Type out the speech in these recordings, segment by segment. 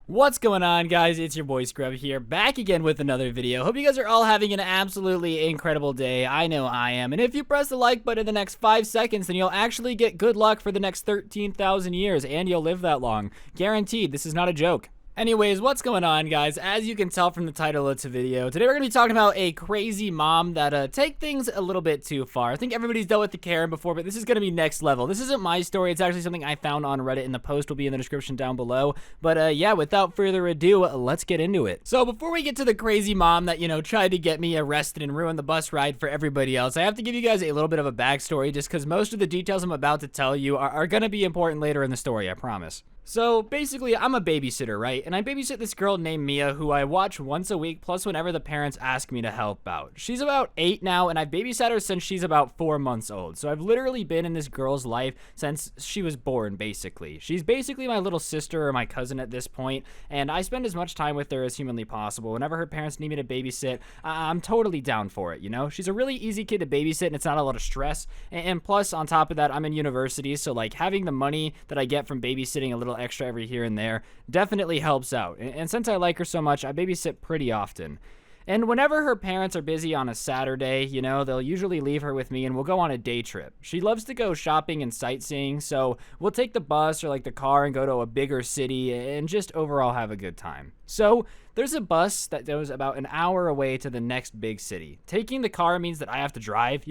What's going on, guys? It's your boy Scrub here, back again with another video. Hope you guys are all having an absolutely incredible day. I know I am. And if you press the like button in the next 5 seconds, then you'll actually get good luck for the next 13,000 years, and you'll live that long. Guaranteed. This is not a joke. Anyways, what's going on, guys? As you can tell from the title of the video, today we're going to be talking about a crazy mom that take things a little bit too far. I think everybody's dealt with the Karen before, but this is going to be next level. This isn't my story. It's actually something I found on Reddit, and the post will be in the description down below. But yeah, without further ado, let's get into it. So before we get to the crazy mom that, tried to get me arrested and ruin the bus ride for everybody else, I have to give you guys a little bit of a backstory just because most of the details I'm about to tell you are going to be important later in the story, I promise. So basically, I'm a babysitter, right? And I babysit this girl named Mia who I watch once a week, plus whenever the parents ask me to help out. She's about 8 now, and I've babysat her since she's about 4 months old. So I've literally been in this girl's life since she was born, basically. She's basically my little sister or my cousin at this point, and I spend as much time with her as humanly possible. Whenever her parents need me to babysit, I'm totally down for it, She's a really easy kid to babysit, and it's not a lot of stress. And plus, on top of that, I'm in university, so like having the money that I get from babysitting a little extra every here and there definitely helps out. And since I like her so much, I babysit pretty often. And whenever her parents are busy on a Saturday, they'll usually leave her with me and we'll go on a day trip. She loves to go shopping and sightseeing, so we'll take the bus or like the car and go to a bigger city and just overall have a good time. So there's a bus that goes about an hour away to the next big city. Taking the car means that I have to drive,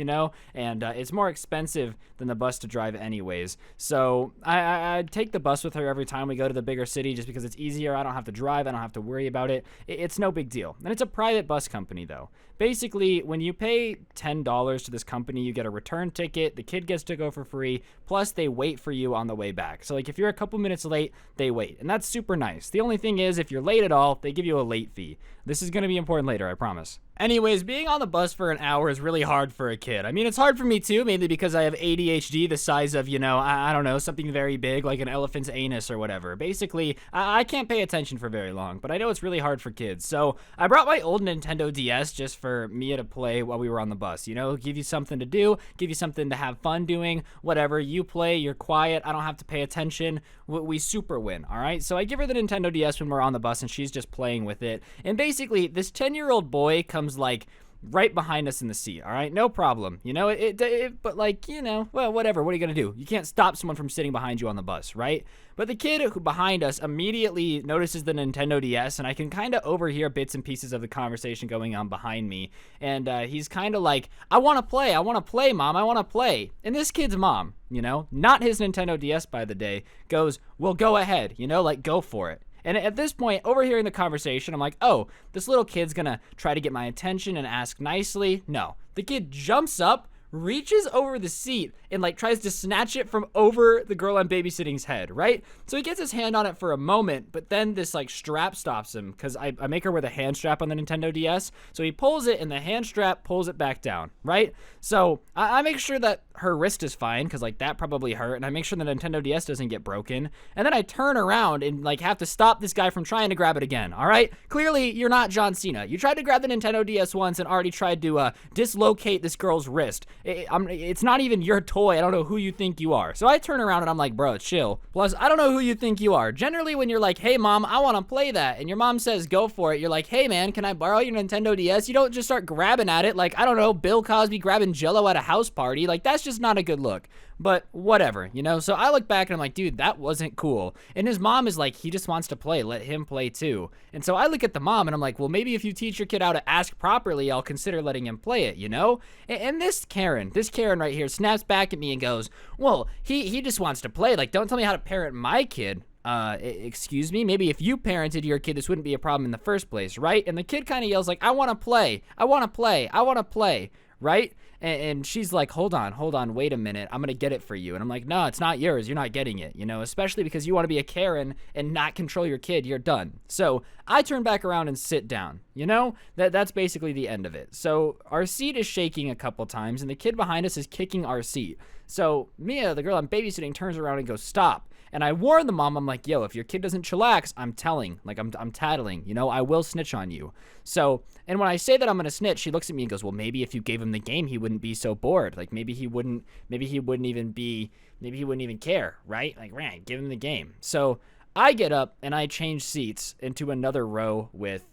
and it's more expensive than the bus to drive anyways. So I take the bus with her every time we go to the bigger city just because it's easier. I don't have to drive. I don't have to worry about it. It's no big deal. And it's a private bus company, though. Basically, when you pay $10 to this company, you get a return ticket. The kid gets to go for free. Plus, they wait for you on the way back. So, like, if you're a couple minutes late, they wait. And that's super nice. The only thing is, if you're late at all, they give you a late fee. This is going to be important later, I promise. Anyways, being on the bus for an hour is really hard for a kid. I mean, it's hard for me too, mainly because I have ADHD the size of, I don't know, something very big like an elephant's anus or whatever. Basically, I can't pay attention for very long, but I know it's really hard for kids. So I brought my old Nintendo DS just for Mia to play while we were on the bus. Give you something to do, give you something to have fun doing, whatever. You play, you're quiet, I don't have to pay attention. We super win, all right? So I give her the Nintendo DS when we're on the bus and she's just playing with it. And basically, this 10-year-old boy comes like right behind us in the seat, all right? No problem. But well, whatever. What are you going to do? You can't stop someone from sitting behind you on the bus, right? But the kid who behind us immediately notices the Nintendo DS, and I can kind of overhear bits and pieces of the conversation going on behind me. And he's kind of like, I want to play, Mom, I want to play. And this kid's mom, not his Nintendo DS by the day, goes, well, go ahead, go for it. And at this point, overhearing the conversation, I'm like, oh, this little kid's gonna try to get my attention and ask nicely. No, the kid jumps up, reaches over the seat, and tries to snatch it from over the girl I'm babysitting's head, right? So he gets his hand on it for a moment, but then this strap stops him because I make her wear the hand strap on the Nintendo DS. So he pulls it and the hand strap pulls it back down, right? So I make sure that her wrist is fine because that probably hurt, and I make sure the Nintendo DS doesn't get broken. And then I turn around and have to stop this guy from trying to grab it again, all right? Clearly, you're not John Cena. You tried to grab the Nintendo DS once and already tried to dislocate this girl's wrist. It's not even your toy. I don't know who you think you are. So I turn around and I'm like, bro, chill. Plus, I don't know who you think you are. Generally, when you're like, hey, Mom, I want to play that, and your mom says, go for it, you're like, hey, man, can I borrow your Nintendo DS? You don't just start grabbing at it like, I don't know, Bill Cosby grabbing Jell-O at a house party. That's just not a good look. But whatever, So I look back and I'm like, dude, that wasn't cool. And his mom is like, he just wants to play. Let him play too. And so I look at the mom and I'm like, well, maybe if you teach your kid how to ask properly, I'll consider letting him play it, And this Karen right here snaps back at me and goes, well, he just wants to play. Don't tell me how to parent my kid. Excuse me, maybe if you parented your kid, this wouldn't be a problem in the first place, right? And the kid kind of yells I want to play, right? And she's like, hold on, wait a minute, I'm gonna get it for you. And I'm like, no, it's not yours, you're not getting it, especially because you want to be a Karen and not control your kid, you're done. So I turn back around and sit down, that's basically the end of it. So our seat is shaking a couple times and the kid behind us is kicking our seat. So Mia, the girl I'm babysitting, turns around and goes, stop. And I warn the mom, I'm like, yo, if your kid doesn't chillax, I'm telling, I'm tattling, I will snitch on you. So, and when I say that I'm gonna snitch, she looks at me and goes, well, maybe if you gave him the game, he wouldn't be so bored. Maybe he wouldn't even care, right? Right, give him the game. So I get up and I change seats into another row with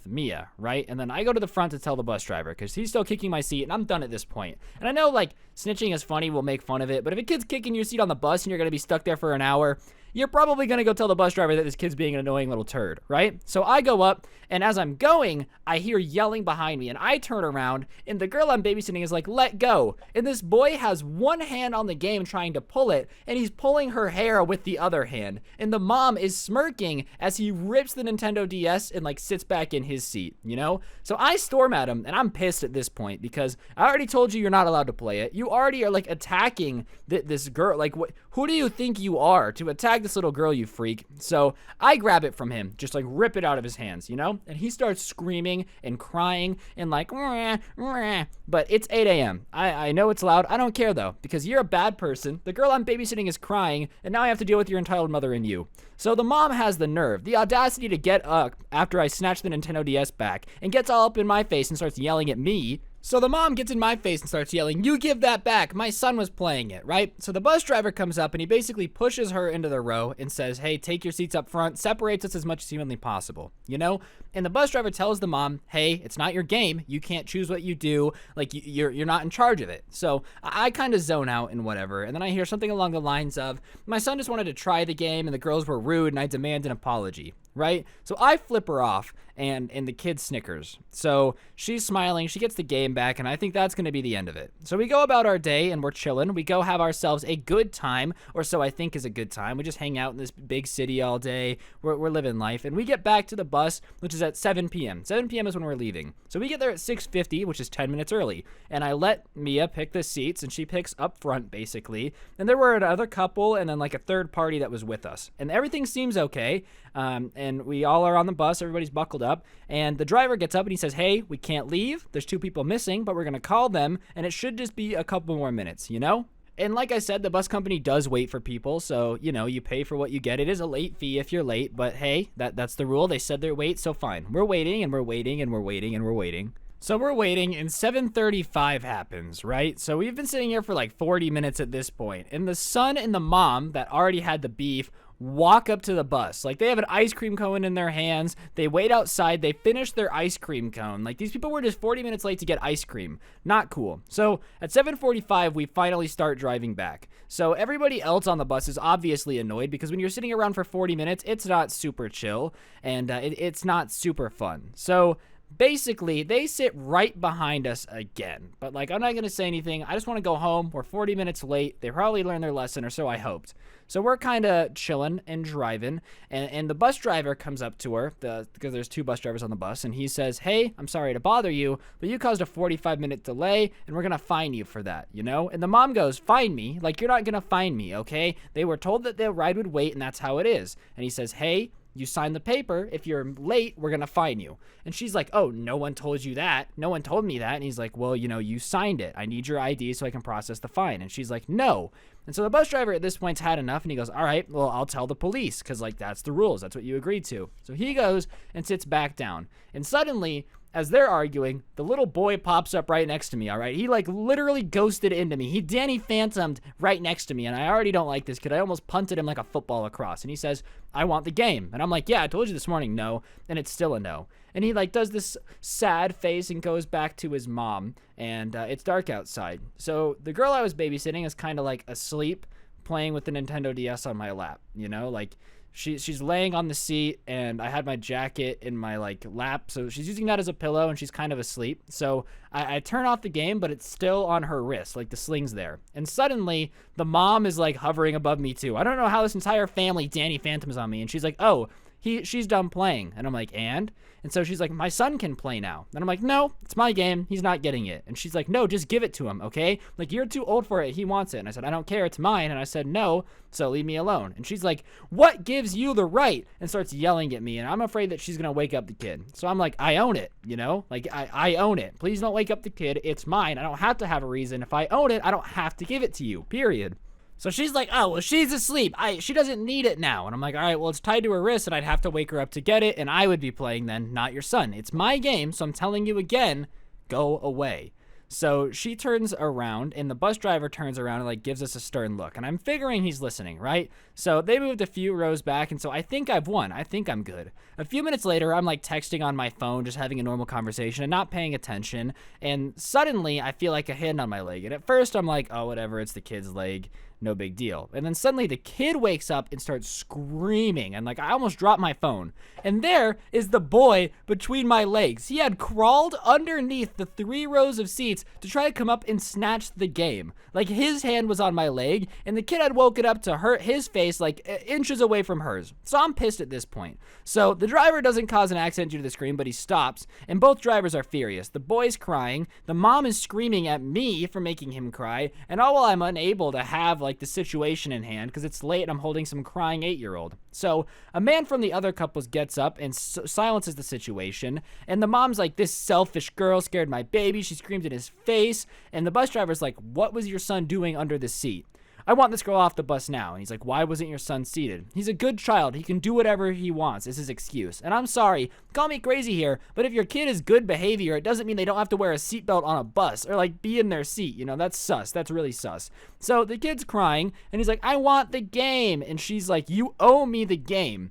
Mia, right? And then I go to the front to tell the bus driver because he's still kicking my seat and I'm done at this point. And I know like snitching is funny, we'll make fun of it, but if a kid's kicking your seat on the bus and you're going to be stuck there for an hour, you're probably going to go tell the bus driver that this kid's being an annoying little turd, right? So I go up, and as I'm going, I hear yelling behind me, and I turn around, and the girl I'm babysitting is like, let go. And this boy has one hand on the game trying to pull it, and he's pulling her hair with the other hand. And the mom is smirking as he rips the Nintendo DS and like sits back in his seat, you know? So I storm at him, and I'm pissed at this point because I already told you you're not allowed to play it. You already are like attacking this girl. Like, who do you think you are to attack this little girl, you freak? So I grab it from him, just like rip it out of his hands, you know? And he starts screaming and crying and like, "Rah, rah." But it's 8 a.m. I know it's loud. I don't care though, because you're a bad person. The girl I'm babysitting is crying, and now I have to deal with your entitled mother and you. So the mom has the nerve, the audacity to get up after I snatch the Nintendo DS back and gets all up in my face and starts yelling at me. So the mom gets in my face and starts yelling, you give that back, my son was playing it, right? So the bus driver comes up and he basically pushes her into the row and says, hey, take your seats up front, separates us as much as humanly possible, you know? And the bus driver tells the mom, hey, it's not your game, you can't choose what you do, like you're not in charge of it. So I kind of zone out and whatever, and then I hear something along the lines of, my son just wanted to try the game and the girls were rude and I demand an apology. Right? So I flip her off and the kid snickers. So she's smiling, she gets the game back, and I think that's going to be the end of it. So we go about our day and we're chilling. We go have ourselves a good time, or so I think is a good time. We just hang out in this big city all day. We're living life. And we get back to the bus, which is at 7 p.m. 7 p.m. is when we're leaving. So we get there at 6:50, which is 10 minutes early. And I let Mia pick the seats, and she picks up front, basically. And there were another couple and then like a third party that was with us. And everything seems okay. And we all are on the bus, everybody's buckled up, and the driver gets up and he says, hey, we can't leave, there's 2 people missing, but we're gonna call them, and it should just be a couple more minutes, you know? And like I said, the bus company does wait for people, so, you know, you pay for what you get. It is a late fee if you're late, but hey, that's the rule. They said they're wait, so fine. We're waiting, and we're waiting, and we're waiting, and we're waiting. So we're waiting, and 7:35 happens, right? So we've been sitting here for like 40 minutes at this point, and the son and the mom that already had the beef walk up to the bus. Like, they have an ice cream cone in their hands. They wait outside. They finish their ice cream cone. Like, these people were just 40 minutes late to get ice cream. Not cool. So at 7:45, we finally start driving back. So everybody else on the bus is obviously annoyed because when you're sitting around for 40 minutes, it's not super chill, and it's not super fun. So basically, they sit right behind us again. But, like, I'm not going to say anything. I just want to go home. We're 40 minutes late. They probably learned their lesson, or so I hoped. So we're kind of chilling and driving, and the bus driver comes up to her, because there's 2 bus drivers on the bus, and he says, hey, I'm sorry to bother you, but you caused a 45-minute delay, and we're going to fine you for that, you know? And the mom goes, fine me? Like, you're not going to fine me, okay? They were told that their ride would wait, and that's how it is. And he says, hey, you signed the paper. If you're late, we're going to fine you. And she's like, oh, no one told you that. No one told me that. And he's like, well, you know, you signed it. I need your ID so I can process the fine. And she's like, no. And so the bus driver at this point's had enough, and he goes, all right, well, I'll tell the police, because, like, that's the rules. That's what you agreed to. So he goes and sits back down. And suddenly, as they're arguing, the little boy pops up right next to me, all right? He, like, literally ghosted into me. He Danny Phantomed right next to me, and I already don't like this kid. I almost punted him like a football across. And he says, I want the game. And I'm like, yeah, I told you this morning, no. And it's still a no. And he, like, does this sad face and goes back to his mom, and it's dark outside. So the girl I was babysitting is kind of, like, asleep, playing with the Nintendo DS on my lap, you know? Like, she's laying on the seat, and I had my jacket in my, like, lap, so she's using that as a pillow, and she's kind of asleep. So I turn off the game, but it's still on her wrist, like, the sling's there. And suddenly, the mom is, like, hovering above me, too. I don't know how this entire family Danny Phantoms on me, and she's like, oh, she's done playing. And I'm like, and so she's like, my son can play now. And I'm like, no, it's my game. He's not getting it. And she's like, no, just give it to him, okay? Like, you're too old for it. He wants it. And I said, I don't care. It's mine. And I said, no, so leave me alone. And she's like, what gives you the right? And starts yelling at me. And I'm afraid that she's going to wake up the kid. So I'm like, I own it, you know? Like, I own it. Please don't wake up the kid. It's mine. I don't have to have a reason. If I own it, I don't have to give it to you, period. So she's like, oh, well, she's asleep. She doesn't need it now. And I'm like, all right, well, it's tied to her wrist, and I'd have to wake her up to get it, and I would be playing then, not your son. It's my game, so I'm telling you again, go away. So she turns around, and the bus driver turns around and like gives us a stern look. And I'm figuring he's listening, right? So they moved a few rows back, and so I think I've won. I think I'm good. A few minutes later, I'm like texting on my phone, just having a normal conversation and not paying attention. And suddenly, I feel like a hand on my leg. And at first, I'm like, oh, whatever, it's the kid's leg. No big deal. And then suddenly the kid wakes up and starts screaming, and like I almost dropped my phone. And there is the boy between my legs. He had crawled underneath the 3 rows of seats to try to come up and snatch the game. Like his hand was on my leg, and the kid had woken up to hurt his face like inches away from hers. So I'm pissed at this point. So the driver doesn't cause an accident due to the scream, but he stops, and both drivers are furious. The boy's crying, the mom is screaming at me for making him cry, and all while I'm unable to have like the situation in hand because it's late and I'm holding some crying 8-year-old. So a man from the other couples gets up and silences the situation, and the mom's like, this selfish girl scared my baby. She screamed in his face, and the bus driver's like, what was your son doing under the seat? I want this girl off the bus now. And he's like, why wasn't your son seated? He's a good child. He can do whatever he wants, is his excuse. And I'm sorry, call me crazy here, but if your kid is good behavior, it doesn't mean they don't have to wear a seatbelt on a bus or like be in their seat. You know, that's sus. That's really sus. So the kid's crying, and he's like, I want the game. And she's like, you owe me the game.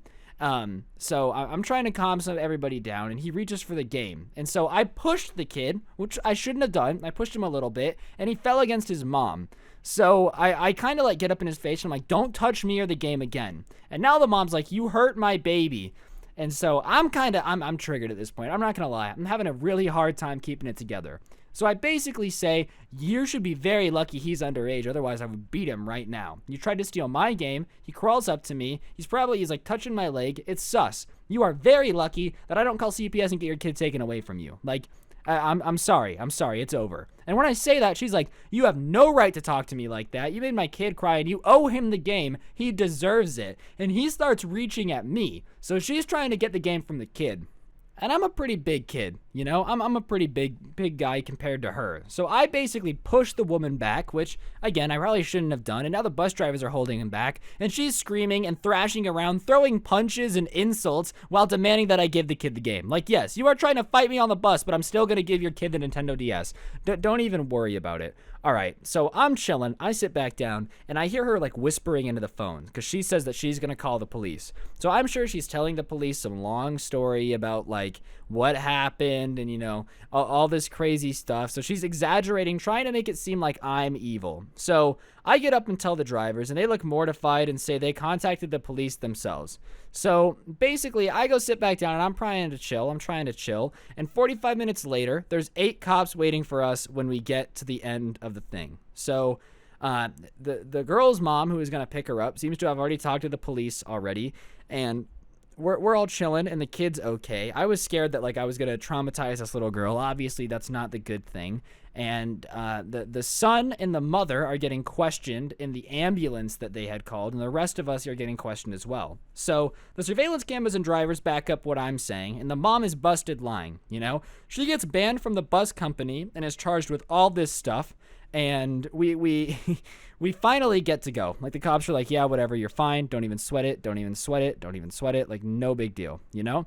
So I'm trying to calm some everybody down, and he reaches for the game. And so I pushed the kid, which I shouldn't have done. I pushed him a little bit, and he fell against his mom. So I kind of like get up in his face, and I'm like, don't touch me or the game again. And now the mom's like, you hurt my baby. And so I'm triggered at this point. I'm not going to lie. I'm having a really hard time keeping it together. So I basically say, you should be very lucky he's underage, otherwise I would beat him right now. You tried to steal my game, he crawls up to me, he's like touching my leg, it's sus. You are very lucky that I don't call CPS and get your kid taken away from you. Like, I'm sorry, it's over. And when I say that, she's like, you have no right to talk to me like that. You made my kid cry and you owe him the game. He deserves it. And he starts reaching at me. So she's trying to get the game from the kid. And I'm a pretty big kid, you know? I'm a pretty big guy compared to her. So I basically pushed the woman back, which, again, I probably shouldn't have done. And now the bus drivers are holding him back. And she's screaming and thrashing around, throwing punches and insults while demanding that I give the kid the game. Like, yes, you are trying to fight me on the bus, but I'm still going to give your kid the Nintendo DS. Don't even worry about it. All right, so I'm chilling. I sit back down, and I hear her, like, whispering into the phone because she says that she's going to call the police. So I'm sure she's telling the police some long story about, like, what happened and, you know, all this crazy stuff. So she's exaggerating, trying to make it seem like I'm evil. So I get up and tell the drivers, and they look mortified and say they contacted the police themselves. So basically, I go sit back down, and I'm trying to chill. And 45 minutes later, there's 8 cops waiting for us when we get to the end of the thing. So the girl's mom, who is going to pick her up, seems to have already talked to the police already. And we're all chilling, and the kid's okay. I was scared that, like, I was going to traumatize this little girl. Obviously, that's not the good thing. And the son and the mother are getting questioned in the ambulance that they had called, and the rest of us are getting questioned as well. So the surveillance cameras and drivers back up what I'm saying, and the mom is busted lying, you know? She gets banned from the bus company and is charged with all this stuff, and we finally get to go. Like, the cops are like, yeah, whatever, you're fine, don't even sweat it, like, no big deal, you know?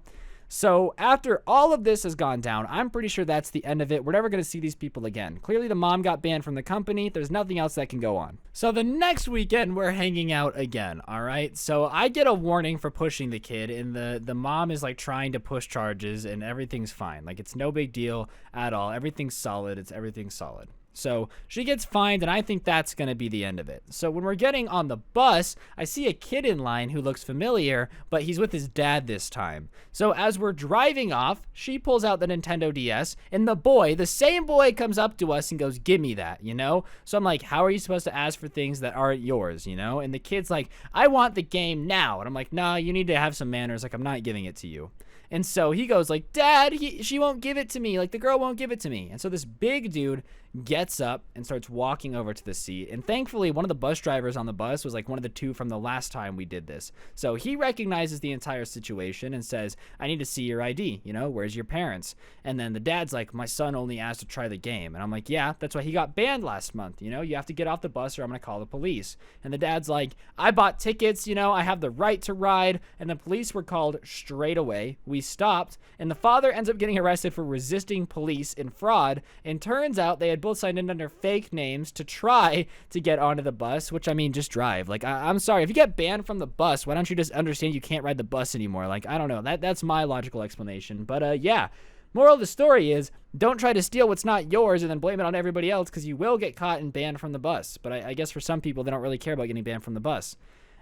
So after all of this has gone down, I'm pretty sure that's the end of it. We're never going to see these people again. Clearly the mom got banned from the company. There's nothing else that can go on. So the next weekend, we're hanging out again, all right? So I get a warning for pushing the kid, and the mom is like trying to push charges, and everything's fine. Like, it's no big deal at all. Everything's solid. Everything's solid. So she gets fined, and I think that's going to be the end of it. So when we're getting on the bus, I see a kid in line who looks familiar, but he's with his dad this time. So as we're driving off, she pulls out the Nintendo DS, and the same boy comes up to us and goes, give me that, you know? So I'm like, how are you supposed to ask for things that aren't yours, you know? And the kid's like, I want the game now. And I'm like, nah, you need to have some manners. Like, I'm not giving it to you. And so he goes like, Dad, she won't give it to me. Like, the girl won't give it to me. And so this big dude gets gets up and starts walking over to the seat. And thankfully, one of the bus drivers on the bus was like one of the two from the last time we did this. So he recognizes the entire situation and says, I need to see your ID. You know, where's your parents? And then the dad's like, my son only asked to try the game. And I'm like, yeah, that's why he got banned last month. You know, you have to get off the bus or I'm going to call the police. And the dad's like, I bought tickets. You know, I have the right to ride. And the police were called straight away. We stopped. And the father ends up getting arrested for resisting police and fraud. And turns out they had both signed in under fake names to try to get onto the bus, which I mean, just drive. Like, I'm sorry. If you get banned from the bus, why don't you just understand you can't ride the bus anymore? Like, I don't know. That's my logical explanation. But yeah. Moral of the story is, don't try to steal what's not yours and then blame it on everybody else, because you will get caught and banned from the bus. But I guess for some people, they don't really care about getting banned from the bus.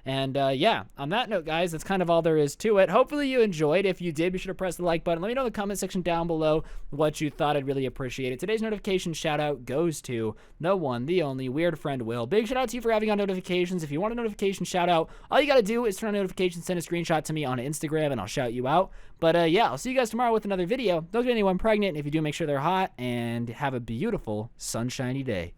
And yeah, on that note, guys, that's kind of all there is to it. Hopefully you enjoyed. If you did, be sure to press the like button. Let me know in the comment section down below what you thought. I'd really appreciate it. Today's notification shout out goes to the one, the only weird friend Will. Big shout out to you for having on notifications. If you want a notification shout out, all you got to do is turn on notifications, send a screenshot to me on Instagram, and I'll shout you out. But yeah, I'll see you guys tomorrow with another video. Don't get anyone pregnant. If you do, make sure they're hot, and have a beautiful, sunshiny day.